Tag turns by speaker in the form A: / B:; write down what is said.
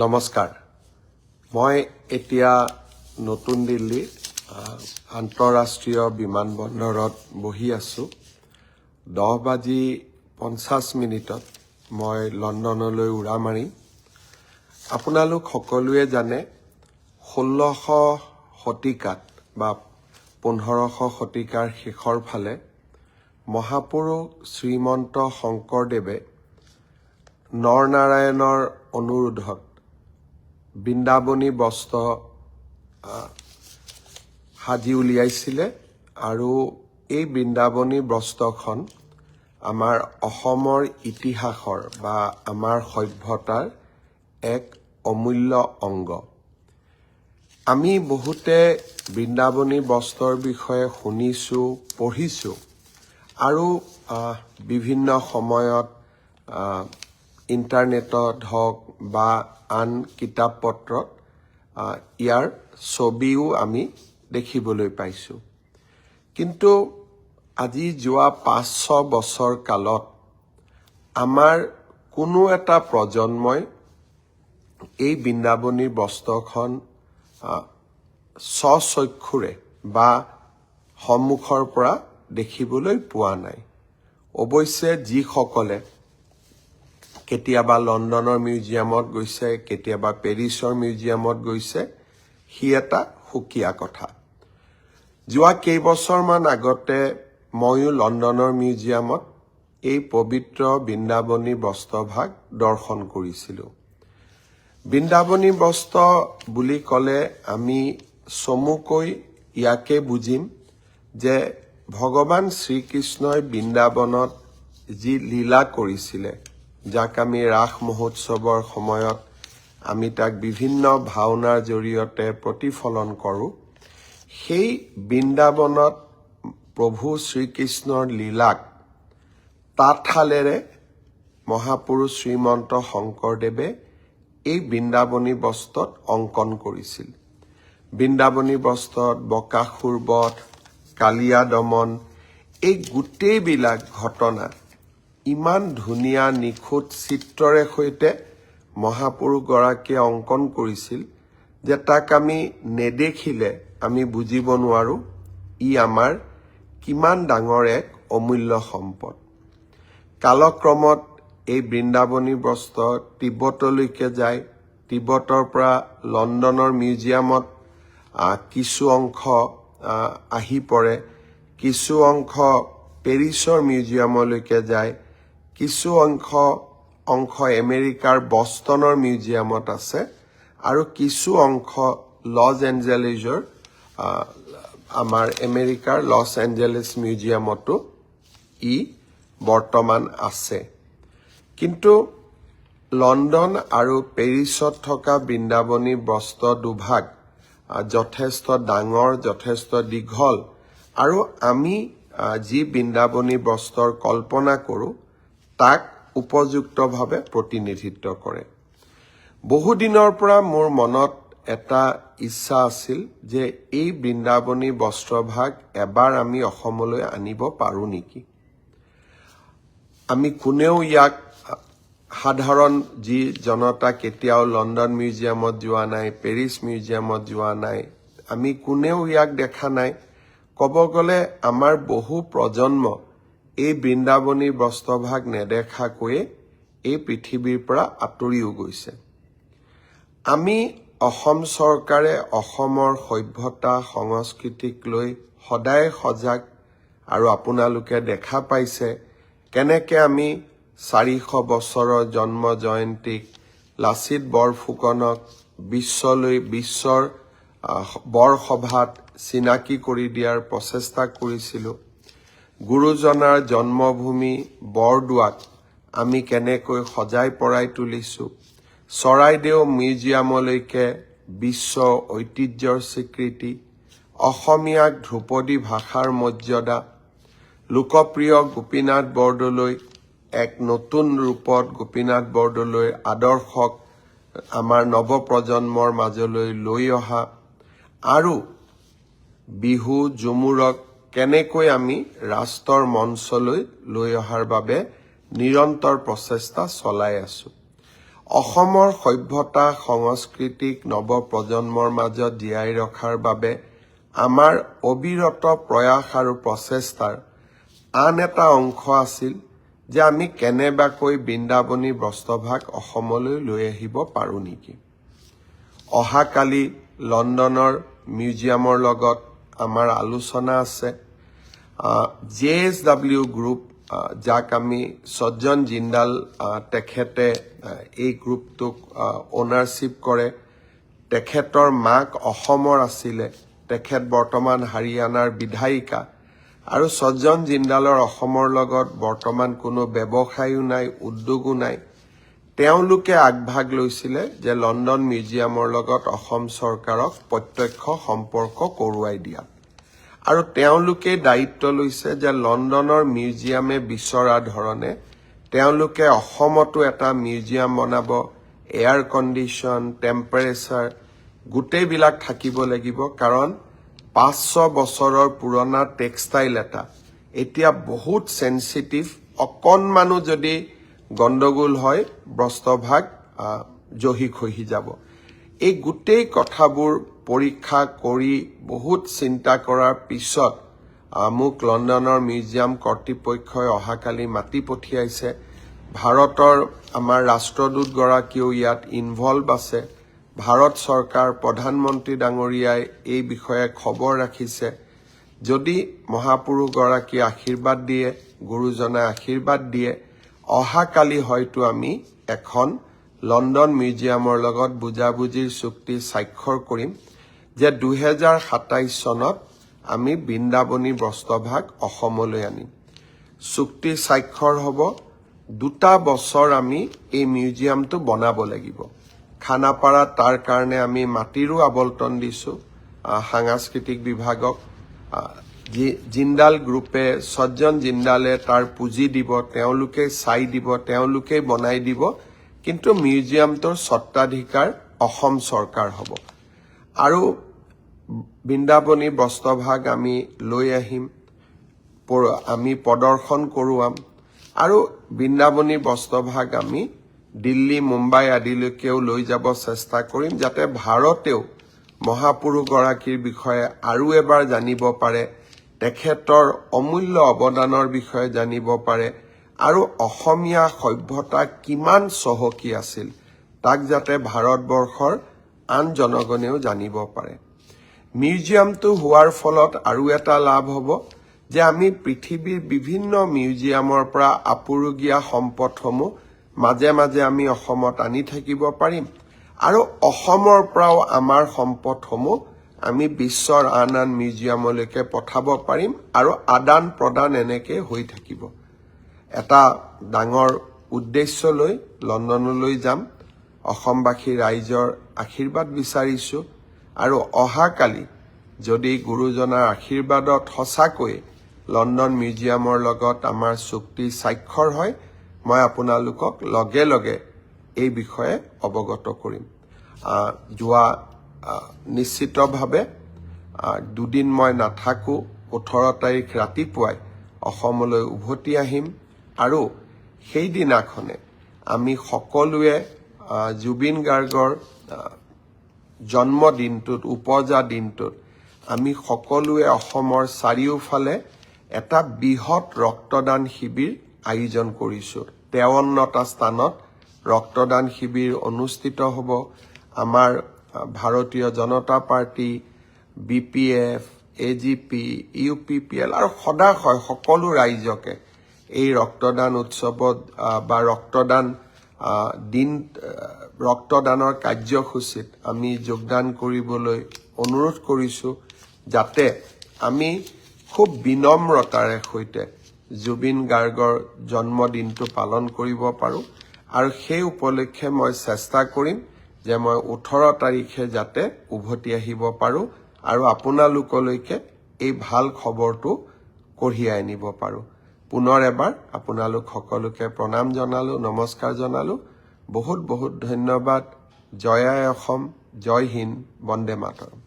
A: নমস্কাৰ মই এতিয়া নতুন দিল্লীৰ আন্তঃৰাষ্ট্ৰীয় বিমানবন্দৰত বহি আছো 10:50 মই লণ্ডনলৈ উৰা মাৰিম আপোনালোক সকলোৱে জানে 1600 শতিকাত বা 1500 শতিকাৰ শেষৰ ফালে মহাপুৰুষ শ্ৰীমন্ত শংকৰদেৱে নৰনাৰায়ণৰ অনুৰোধত বৃন্দাবনী বস্ত্ৰ সাজি উলিয়াইছিলে আৰু এই বৃন্দাবনী বস্ত্ৰখন আমাৰ অসমৰ ইতিহাসৰ বা আমাৰ সভ্যতাৰ এক অমূল্য অংগ আমি বহুতে বৃন্দাবনী বস্ত্ৰৰ বিষয়ে শুনিছো পঢ়িছো আৰু বিভিন্ন সময়ত ইন্টাৰনেটত হওক বা আন কিতাপ পত্ৰত ইয়াৰ ছবিও আমি দেখিবলৈ পাইছো কিন্তু আজি যোৱা 500 বছৰ কালত আমাৰ কোনো এটা প্ৰজন্মই এই বৃন্দাবনী বস্ত্ৰখন স্বচক্ষুৰে বা সন্মুখৰ পৰা দেখিবলৈ পোৱা নাই অৱশ্যে যিসকলে কেতিয়াবা লণ্ডনৰ মিউজিয়ামত গৈছে কেতিয়াবা পেৰিছৰ মিউজিয়ামত গৈছে হি এটা সুকীয়া কথা যোৱা কেইবছৰমান আগতে ময়ো লণ্ডনৰ মিউজিয়ামত এই পবিত্ৰ বৃন্দাবনী বস্ত্ৰভাগ দৰ্শন কৰিছিলোঁ বৃন্দাবনী বস্ত্ৰ বুলি ক'লে আমি চমুকৈ ইয়াকে বুজিম যে ভগৱান শ্ৰীকৃষ্ণই বৃন্দাবনত যি লীলা কৰিছিলে যাক আমি ৰাস মহোৎসৱৰ সময়ত আমি তাক বিভিন্ন ভাওনাৰ জৰিয়তে প্ৰতিফলন কৰোঁ সেই বৃন্দাবনত প্ৰভু শ্ৰীকৃষ্ণৰ লীলাক তাঁতশালেৰে মহাপুৰুষ শ্ৰীমন্ত শংকৰদেৱে এই বৃন্দাবনী বস্ত্ৰত অংকন কৰিছিল বৃন্দাবনী বস্ত্ৰত বকাসুৰ বধ কালিয়া দমন এই গোটেইবিলাক ঘটনা ইমান ধুনীয়া নিখুঁত চিত্ৰৰে সৈতে মহাপুৰুষ গৰাকীয়ে অংকন কৰিছিল যে তাক আমি নেদেখিলে আমি বুজিব নোৱাৰো ই আমাৰ কিমান ডাঙৰ এক অমূল্য সম্পদ কালক্ৰমত এই বৃন্দাবনী বস্ত্ৰ তিব্বতলৈকে যায় তিব্বতৰ পৰা লণ্ডনৰ মিউজিয়ামত কিছু অংশ আহি পৰে কিছু অংশ পেৰিছৰ মিউজিয়ামলৈকে যায় কিছু অংশ আমেৰিকাৰ বষ্টনৰ মিউজিয়ামত আছে আৰু কিছু অংশ লছ এঞ্জেলেছৰ আমাৰ আমেৰিকাৰ লছ এঞ্জেলেছ মিউজিয়ামতো ই বৰ্তমান আছে কিন্তু লণ্ডন আৰু পেৰিছত থকা বৃন্দাবনী বস্ত্ৰ দুভাগ যথেষ্ট ডাঙৰ যথেষ্ট দীঘল আৰু আমি যি বৃন্দাবনী বস্ত্ৰৰ কল্পনা কৰোঁ তাক উপযুক্তভাৱে প্ৰতিনিধিত্ব কৰে বহুদিনৰ পৰা মোৰ মনত এটা ইচ্ছা আছিল যে এই বৃন্দাবনী বস্ত্ৰভাগ এবাৰ আমি অসমলৈ আনিব পাৰো নেকি আমি কোনেও ইয়াক সাধাৰণ যি জনতা কেতিয়াও লণ্ডন মিউজিয়ামত যোৱা নাই পেৰিছ মিউজিয়ামত যোৱা নাই আমি কোনেও ইয়াক দেখা নাই ক'ব গ'লে আমাৰ বহু প্ৰজন্ম এই বৃন্দাবনী বস্ত্ৰভাগ নেদেখাকৈয়ে এই পৃথিৱীৰ পৰা আঁতৰিও গৈছে আমি অসম চৰকাৰে অসমৰ সভ্যতা সংস্কৃতিক লৈ সদায় সজাগ আৰু আপোনালোকে দেখা পাইছে কেনেকৈ আমি 400 বছৰৰ জন্ম জয়ন্তীক লাচিত বৰফুকনক বিশ্বৰ বৰসভাত চিনাকি কৰি দিয়াৰ প্ৰচেষ্টা কৰিছিলোঁ গুৰুজনাৰ জন্মভূমি বৰদোৱাক আমি কেনেকৈ সজাই পৰাই তুলিছো চৰাইদেউ মিউজিয়ামলৈকে বিশ্ব ঐতিহ্যৰ স্বীকৃতি অসমীয়াক ধ্ৰুপদী ভাষাৰ মৰ্যাদা লোকপ্ৰিয় গোপীনাথ বৰদলৈ এক নতুন ৰূপত গোপীনাথ বৰদলৈৰ আদৰ্শক আমাৰ নৱপ্ৰজন্মৰ মাজলৈ লৈ অহা আৰু বিহু জুমুৰক কেনেকৈ আমি ৰাষ্ট্ৰৰ মঞ্চলৈ লৈ অহাৰ বাবে নিৰন্তৰ প্ৰচেষ্টা চলাই আছো অসমৰ সভ্যতা সংস্কৃতিক নৱপ্ৰজন্মৰ মাজত জীয়াই ৰখাৰ বাবে আমাৰ অবিৰত প্ৰয়াস আৰু প্ৰচেষ্টাৰ আন এটা অংশ আছিল যে আমি কেনেবাকৈ বৃন্দাবনী বস্ত্ৰভাগ অসমলৈ লৈ আহিব পাৰো নেকি। অহাকালি লণ্ডনৰ মিউজিয়ামৰ লগত আমাৰ আলোচনা আছে। JSW গ্ৰুপ, যাক আমি সজ্জন জিন্দাল তেখেতে এই গ্ৰুপটোক অনাৰশ্বিপ কৰে। তেখেতৰ মাক অসমৰ আছিলে, তেখেত বৰ্তমান হাৰিয়ানাৰ বিধায়িকা, আৰু সজ্জন জিন্দালৰ অসমৰ লগত বৰ্তমান কোনো ব্যৱসায়ো নাই, উদ্যোগো নাই। তেওঁলোকে আগভাগ লৈছিলে যে লণ্ডন মিউজিয়ামৰ লগত অসম চৰকাৰক প্ৰত্যক্ষ সম্পৰ্ক কৰোৱাই দিয়া, আৰু তেওঁলোকে দায়িত্ব লৈছে যে লণ্ডনৰ মিউজিয়ামে বিচৰা ধৰণে তেওঁলোকে অসমতো এটা মিউজিয়াম বনাব। এয়াৰ কণ্ডিশ্যন, টেম্পাৰেচাৰ গোটেইবিলাক থাকিব লাগিব, কাৰণ 500 বছৰৰ পুৰণা টেক্সটাইল এটা এতিয়া বহুত সেনচিটিভ। অকণমানো যদি গণ্ডগোল হয় বস্ত্ৰভাগ জহি খহি যাব। এই গোটেই কথাবোৰ পৰীক্ষা কৰি বহুত চিন্তা কৰাৰ পিছত মোক লণ্ডনৰ মিউজিয়াম কৰ্তৃপক্ষই অহাকালি মাতি পঠিয়াইছে। ভাৰতৰ আমাৰ ৰাষ্ট্ৰদূতগৰাকীও ইয়াত ইনভলভ আছে। ভাৰত চৰকাৰ, প্ৰধানমন্ত্ৰী ডাঙৰীয়াই এই বিষয়ে খবৰ ৰাখিছে। যদি মহাপুৰুষগৰাকী আশীৰ্বাদ দিয়ে, গুৰুজনাই আশীৰ্বাদ দিয়ে, অহাকালি হয়তো আমি এখন লণ্ডন মিউজিয়ামৰ লগত বুজাবুজিৰ চুক্তি স্বাক্ষৰ কৰিম যে 2027 চনত আমি বৃন্দাবনী বস্ত্ৰভাগ অসমলৈ আনিম। চুক্তি স্বাক্ষৰ হ'ব। 2 বছৰ আমি এই মিউজিয়ামটো বনাব লাগিব। খানাপাৰাত তাৰ কাৰণে আমি মাটিৰো আবণ্টন দিছোঁ সাংস্কৃতিক বিভাগক। জিন্দাল গ্ৰুপে, সজ্জন জিন্দালে তাৰ পুঁজি দিব, তেওঁলোকে চাই দিব, তেওঁলোকে বনাই দিব, কিন্তু মিউজিয়ামটোৰ স্বত্বাধিকাৰ অসম চৰকাৰ হ'ব। আৰু বৃন্দাবনী বস্ত্ৰভাগ আমি লৈ আহিম, আমি প্ৰদৰ্শন কৰোৱাম, আৰু বৃন্দাবনী বস্ত্ৰভাগ আমি দিল্লী, মুম্বাই আদিলৈকেও লৈ যাব চেষ্টা কৰিম, যাতে ভাৰতেও মহাপুৰুষগৰাকীৰ বিষয়ে আৰু এবাৰ জানিব পাৰে, তেখেতৰ অমূল্য অৱদানৰ বিষয়ে জানিব পাৰে, আৰু অসমীয়া সভ্যতা কিমান চহকী আছিল তাক যাতে ভাৰতবৰ্ষৰ আন জনগণেও জানিব পাৰে। মিউজিয়ামটো হোৱাৰ ফলত আৰু এটা লাভ হ'ব যে আমি পৃথিৱীৰ বিভিন্ন মিউজিয়ামৰ পৰা আপুৰুগীয়া সম্পদসমূহ মাজে মাজে আমি অসমত আনি থাকিব পাৰিম, আৰু অসমৰ পৰাও আমাৰ সম্পদসমূহ আমি বিশ্বৰ আন আন মিউজিয়ামলৈকে পঠাব পাৰিম, আৰু আদান প্ৰদান এনেকৈ হৈ থাকিব। এটা ডাঙৰ উদ্দেশ্য লৈ লণ্ডনলৈ যাম। অসমবাসী ৰাইজৰ আশীৰ্বাদ বিচাৰিছোঁ, আৰু অহাকালি যদি গুৰুজনাৰ আশীৰ্বাদত সঁচাকৈ লণ্ডন মিউজিয়ামৰ লগত আমাৰ চুক্তি স্বাক্ষৰ হয়, মই আপোনালোকক লগে লগে এই বিষয়ে অৱগত কৰিম। যোৱা নিশ্চিতভাৱে 2 দিন মই নাথাকোঁ। 18 তাৰিখ ৰাতিপুৱাই অসমলৈ উভতি আহিম, আৰু সেইদিনাখনে আমি সকলোৱে জুবিন গাৰ্গৰ জন্মদিনটোত, উপজা দিনটোত আমি সকলোৱে অসমৰ চাৰিওফালে এটা বৃহৎ ৰক্তদান শিবিৰ আয়োজন কৰিছোঁ। 53টা স্থানত ৰক্তদান শিবিৰ অনুষ্ঠিত হ'ব। আমাৰ ভাৰতীয় জনতা পাৰ্টি, BPF, AGP, UPPL আৰু সদাশয় সকলো ৰাইজকে এই ৰক্তদান উৎসৱত বা ৰক্তদানৰ কাৰ্যসূচীত আমি যোগদান কৰিবলৈ অনুৰোধ কৰিছোঁ, যাতে আমি খুব বিনম্ৰতাৰে সৈতে জুবিন গাৰ্গৰ জন্মদিনটো পালন কৰিব পাৰোঁ। আৰু সেই উপলক্ষে মই চেষ্টা কৰিম যে মই 18 তাৰিখে যাতে উভতি আহিব পাৰোঁ, আৰু আপোনালোকলৈকে এই ভাল খবৰটো কঢ়িয়াই আনিব পাৰোঁ। পুনৰ এবাৰ আপোনালোক সকলোকে প্ৰণাম জনালোঁ, নমস্কাৰ জনালোঁ। বহুত বহুত ধন্যবাদ। জয় আই অসম, জয় হিন্দ, বন্দে মাতৰম।